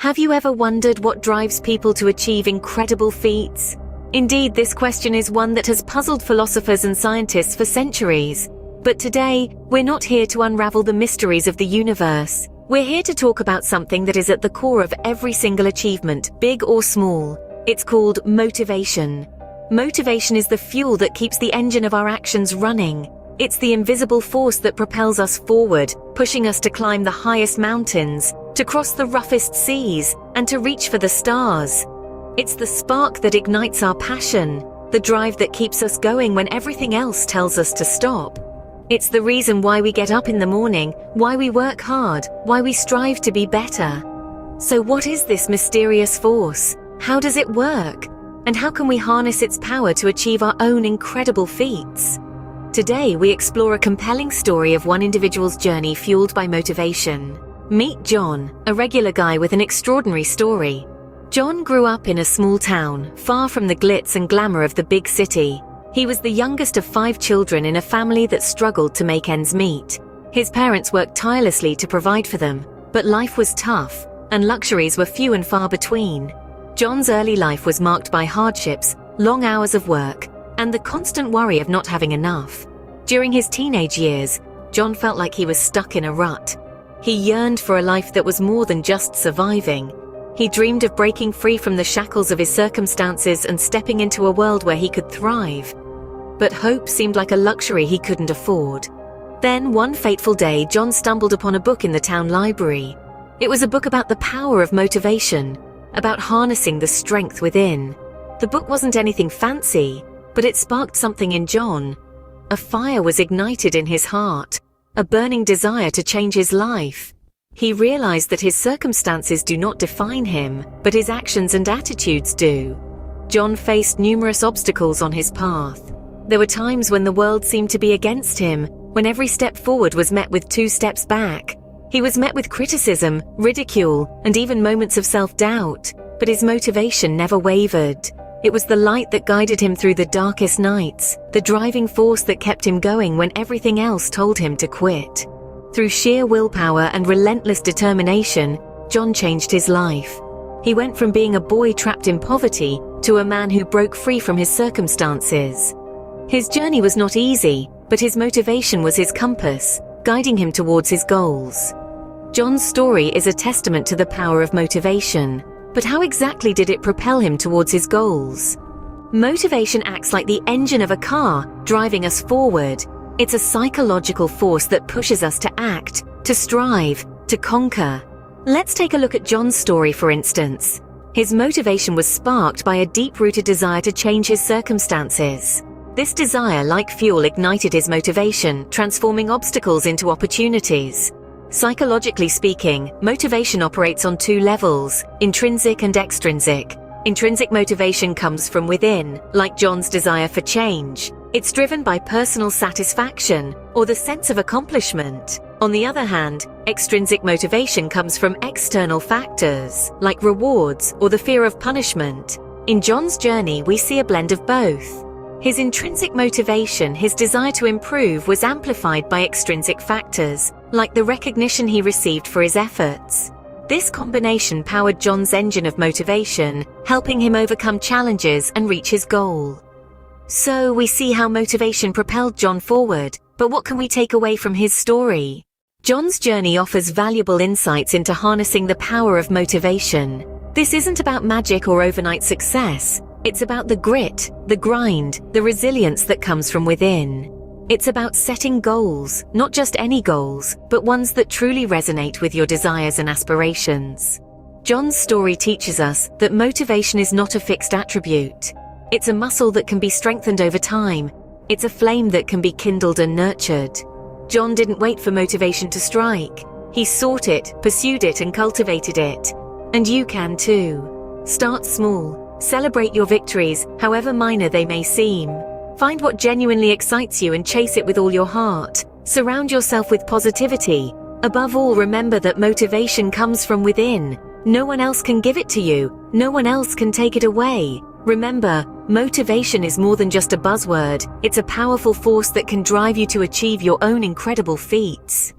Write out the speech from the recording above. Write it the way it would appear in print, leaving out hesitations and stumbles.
Have you ever wondered what drives people to achieve incredible feats? Indeed, this question is one that has puzzled philosophers and scientists for centuries. But today, we're not here to unravel the mysteries of the universe. We're here to talk about something that is at the core of every single achievement, big or small. It's called motivation. Motivation is the fuel that keeps the engine of our actions running. It's the invisible force that propels us forward, pushing us to climb the highest mountains, to cross the roughest seas, and to reach for the stars. It's the spark that ignites our passion, the drive that keeps us going when everything else tells us to stop. It's the reason why we get up in the morning, why we work hard, why we strive to be better. So what is this mysterious force? How does it work? And how can we harness its power to achieve our own incredible feats? Today, we explore a compelling story of one individual's journey fueled by motivation. Meet John, a regular guy with an extraordinary story. John grew up in a small town, far from the glitz and glamour of the big city. He was the youngest of 5 children in a family that struggled to make ends meet. His parents worked tirelessly to provide for them, but life was tough, and luxuries were few and far between. John's early life was marked by hardships, long hours of work, and the constant worry of not having enough. During his teenage years, John felt like he was stuck in a rut. He yearned for a life that was more than just surviving. He dreamed of breaking free from the shackles of his circumstances and stepping into a world where he could thrive. But hope seemed like a luxury he couldn't afford. Then, one fateful day, John stumbled upon a book in the town library. It was a book about the power of motivation, about harnessing the strength within. The book wasn't anything fancy, but it sparked something in John. A fire was ignited in his heart, a burning desire to change his life. He realized that his circumstances do not define him, but his actions and attitudes do. John faced numerous obstacles on his path. There were times when the world seemed to be against him, when every step forward was met with 2 steps back. He was met with criticism, ridicule, and even moments of self-doubt, but his motivation never wavered. It was the light that guided him through the darkest nights, the driving force that kept him going when everything else told him to quit. Through sheer willpower and relentless determination, John changed his life. He went from being a boy trapped in poverty to a man who broke free from his circumstances. His journey was not easy, but his motivation was his compass, guiding him towards his goals. John's story is a testament to the power of motivation. But how exactly did it propel him towards his goals? Motivation acts like the engine of a car, driving us forward. It's a psychological force that pushes us to act, to strive, to conquer. Let's take a look at John's story, for instance. His motivation was sparked by a deep-rooted desire to change his circumstances. This desire, like fuel, ignited his motivation, transforming obstacles into opportunities. Psychologically speaking, motivation operates on 2 levels, intrinsic and extrinsic. Intrinsic motivation comes from within, like John's desire for change. It's driven by personal satisfaction or the sense of accomplishment. On the other hand, extrinsic motivation comes from external factors, like rewards or the fear of punishment. In John's journey, we see a blend of both. His intrinsic motivation, his desire to improve, was amplified by extrinsic factors, like the recognition he received for his efforts. This combination powered John's engine of motivation, helping him overcome challenges and reach his goal. So we see how motivation propelled John forward, but what can we take away from his story? John's journey offers valuable insights into harnessing the power of motivation. This isn't about magic or overnight success. It's about the grit, the grind, the resilience that comes from within. It's about setting goals, not just any goals, but ones that truly resonate with your desires and aspirations. John's story teaches us that motivation is not a fixed attribute. It's a muscle that can be strengthened over time. It's a flame that can be kindled and nurtured. John didn't wait for motivation to strike. He sought it, pursued it, and cultivated it. And you can too. Start small. Celebrate your victories, however minor they may seem. Find what genuinely excites you and chase it with all your heart. Surround yourself with positivity. Above all, remember that motivation comes from within. No one else can give it to you. No one else can take it away. Remember, motivation is more than just a buzzword. It's a powerful force that can drive you to achieve your own incredible feats.